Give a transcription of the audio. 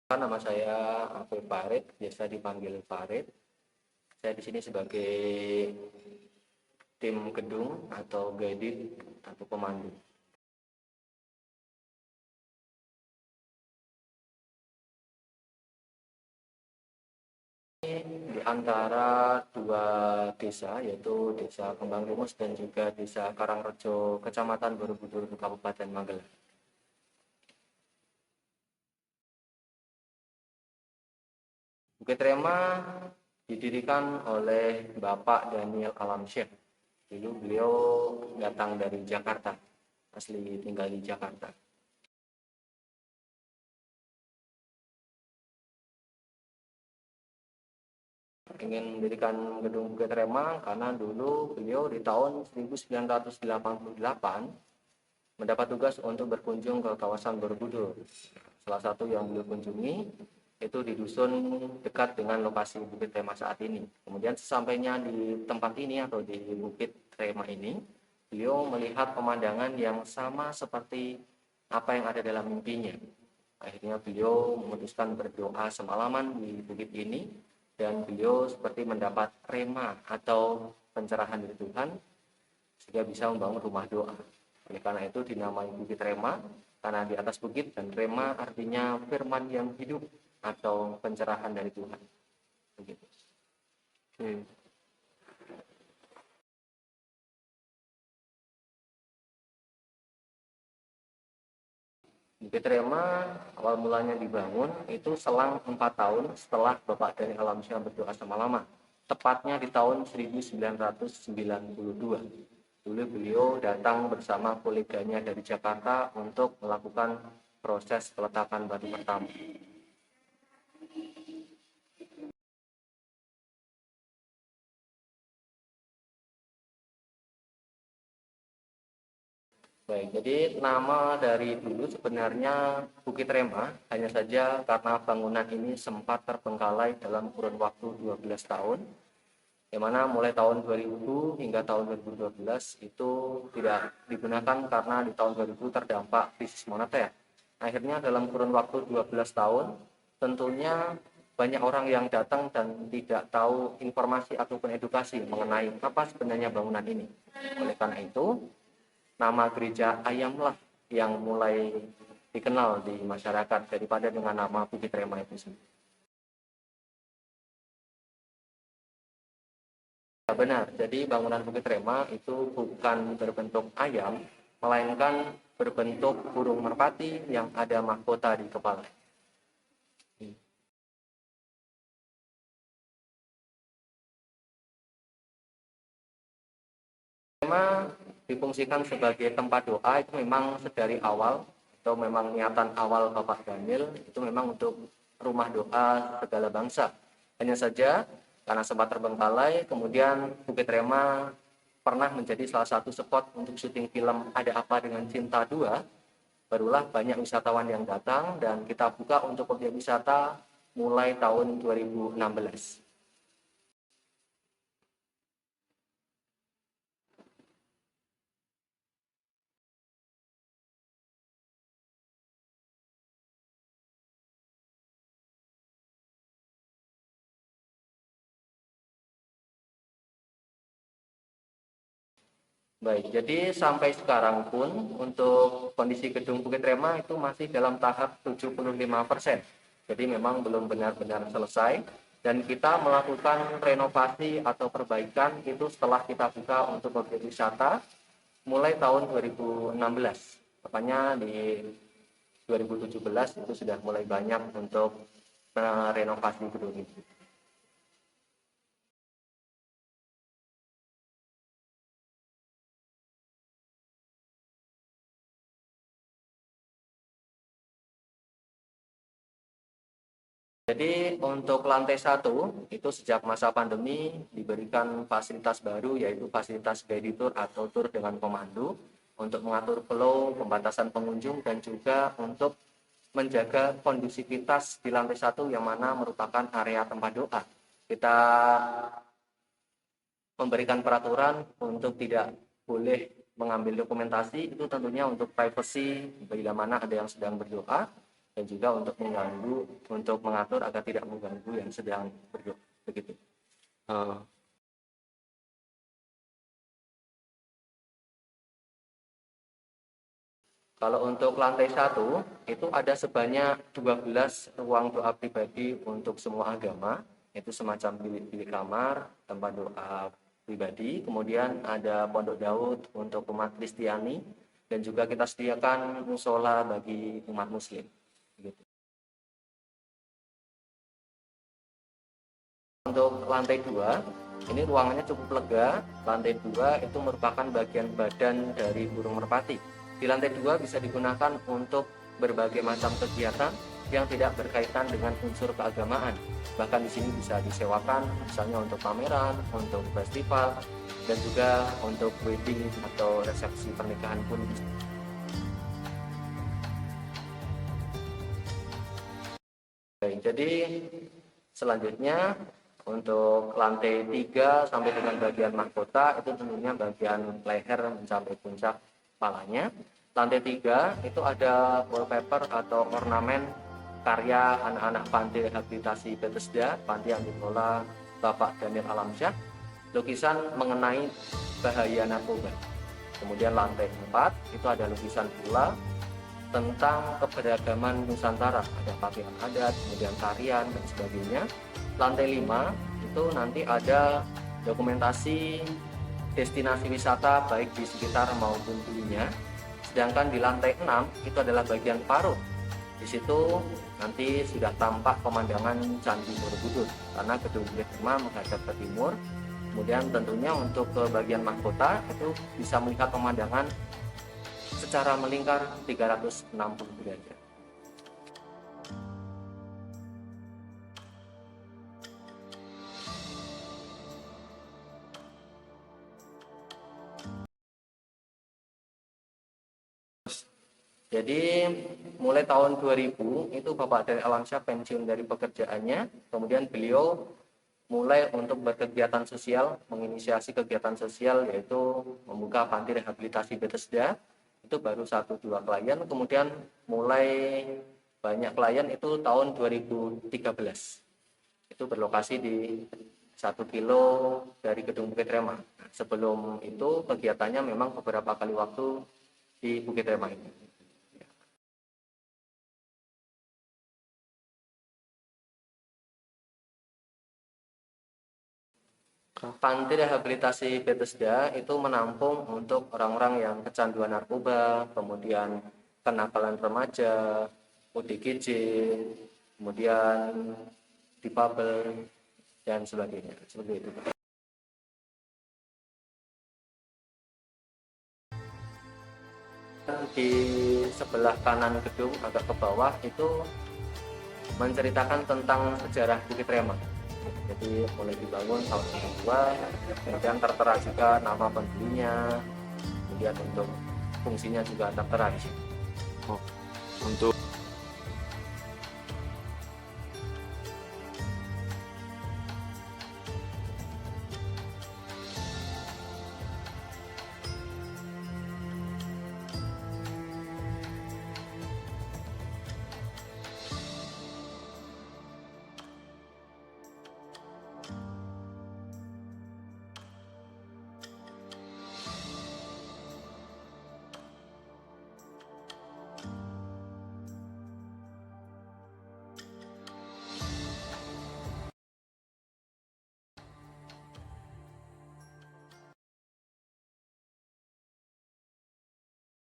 Nama saya Afif Farid, biasa dipanggil Farid. Saya di sini sebagai tim gedung atau guided atau pemandu. Di antara dua desa, yaitu Desa Kembang Rumus dan juga Desa Karangrejo, Kecamatan Borobudur, Kabupaten Magelang. Bukit Rema didirikan oleh Bapak Daniel Alamsyah. Dulu beliau datang dari Jakarta, asli tinggal di Jakarta. Ingin mendirikan gedung Bukit Rema karena dulu beliau di tahun 1988 mendapat tugas untuk berkunjung ke kawasan Borobudur. Salah satu yang beliau kunjungi itu di dusun dekat dengan lokasi Bukit Rema saat ini. Kemudian sesampainya di tempat ini atau di Bukit Rema ini, beliau melihat pemandangan yang sama seperti apa yang ada dalam mimpinya. Akhirnya beliau memutuskan berdoa semalaman di bukit ini dan beliau seperti mendapat rema atau pencerahan dari Tuhan sehingga bisa membangun rumah doa. Oleh karena itu dinamai Bukit Rema karena di atas bukit, dan Rema artinya firman yang hidup atau pencerahan dari Tuhan. Begitu. Bukit Rema awal mulanya dibangun itu selang 4 tahun setelah Bapak dari Alamsyah berdoa semalaman. Tepatnya di tahun 1992. Dulu beliau datang bersama koleganya dari Jakarta untuk melakukan proses peletakan batu pertama. Baik, jadi nama dari dulu sebenarnya Bukit Rema, hanya saja karena bangunan ini sempat terbengkalai dalam kurun waktu 12 tahun, yang mana mulai tahun 2000 hingga tahun 2012 itu tidak digunakan karena di tahun 2000 terdampak krisis moneter. Akhirnya dalam kurun waktu 12 tahun, tentunya banyak orang yang datang dan tidak tahu informasi ataupun edukasi mengenai apa sebenarnya bangunan ini. Oleh karena itu, nama gereja Ayamlah yang mulai dikenal di masyarakat daripada dengan nama Bukit Rema itu sendiri. Benar, jadi bangunan Bukit Rema itu bukan berbentuk ayam, melainkan berbentuk burung merpati yang ada mahkota di kepala. Rema difungsikan sebagai tempat doa itu memang sedari awal, atau memang niatan awal Bapak Daniel itu memang untuk rumah doa segala bangsa. Hanya saja karena sempat terbengkalai, kemudian Bukit Rema pernah menjadi salah satu spot untuk syuting film Ada Apa Dengan Cinta 2. Barulah banyak wisatawan yang datang dan kita buka untuk objek wisata mulai tahun 2016. Baik, jadi sampai sekarang pun untuk kondisi gedung Bukit Rema itu masih dalam tahap 75%. Jadi memang belum benar-benar selesai, dan kita melakukan renovasi atau perbaikan itu setelah kita buka untuk objek wisata mulai tahun 2016. Makanya di 2017 itu sudah mulai banyak untuk renovasi gedung ini. Jadi untuk lantai 1 itu sejak masa pandemi diberikan fasilitas baru, yaitu fasilitas guided tour atau tour dengan pemandu untuk mengatur flow, pembatasan pengunjung, dan juga untuk menjaga kondusivitas di lantai 1 yang mana merupakan area tempat doa. Kita memberikan peraturan untuk tidak boleh mengambil dokumentasi, itu tentunya untuk privacy bila mana ada yang sedang berdoa. dan juga untuk mengatur agar tidak mengganggu yang sedang berdoa, begitu. Kalau untuk lantai 1 itu ada sebanyak 12 ruang doa pribadi untuk semua agama, itu semacam bilik kamar, tempat doa pribadi. Kemudian ada pondok Daud untuk umat Kristiani, dan juga kita sediakan musola bagi umat Muslim. Gitu. Untuk lantai 2, ini ruangannya cukup lega. Lantai 2 itu merupakan bagian badan dari burung merpati. Di lantai 2 bisa digunakan untuk berbagai macam kegiatan yang tidak berkaitan dengan unsur keagamaan. Bahkan di sini bisa disewakan, misalnya untuk pameran, untuk festival, dan juga untuk wedding atau resepsi pernikahan pun bisa. Jadi selanjutnya untuk lantai 3 sampai dengan bagian mahkota itu tentunya bagian leher mencapai puncak kepalanya. Lantai 3 itu ada wallpaper atau ornamen karya anak-anak panti rehabilitasi Bethesda, panti yang dikelola Bapak Daniel Alamsyah, lukisan mengenai bahaya narkoba. Kemudian lantai 4 itu ada lukisan pula tentang keberagaman Nusantara, ada pakaian adat, kemudian tarian dan sebagainya. Lantai 5 itu nanti ada dokumentasi destinasi wisata baik di sekitar maupun dulunya. Sedangkan di lantai 6 itu adalah bagian paruh. Di situ nanti sudah tampak pemandangan Candi Borobudur karena gedung Bukit Tema menghadap ke timur. Kemudian tentunya untuk ke bagian mahkota itu bisa melihat pemandangan secara melingkar 360 derajat. Jadi mulai tahun 2000 itu Bapak Daniel Alamsyah pensiun dari pekerjaannya, kemudian beliau mulai untuk berkegiatan sosial, menginisiasi kegiatan sosial yaitu membuka panti rehabilitasi Bethesda. Itu baru 1-2 klien, kemudian mulai banyak klien itu tahun 2013. Itu berlokasi di 1 kilo dari Gedung Bukit Rema. Sebelum itu kegiatannya memang beberapa kali waktu di Bukit Rema ini. Panti rehabilitasi Bethesda itu menampung untuk orang-orang yang kecanduan narkoba, kemudian kenakalan remaja, ODGJ, kemudian difabel, dan sebagainya. Seperti itu. Di sebelah kanan gedung agak ke bawah itu menceritakan tentang sejarah Bukit Rema. Jadi mulai dibangun tahun 92, kemudian tertera juga nama pendirinya, kemudian untuk fungsinya juga tertera di sini. Untuk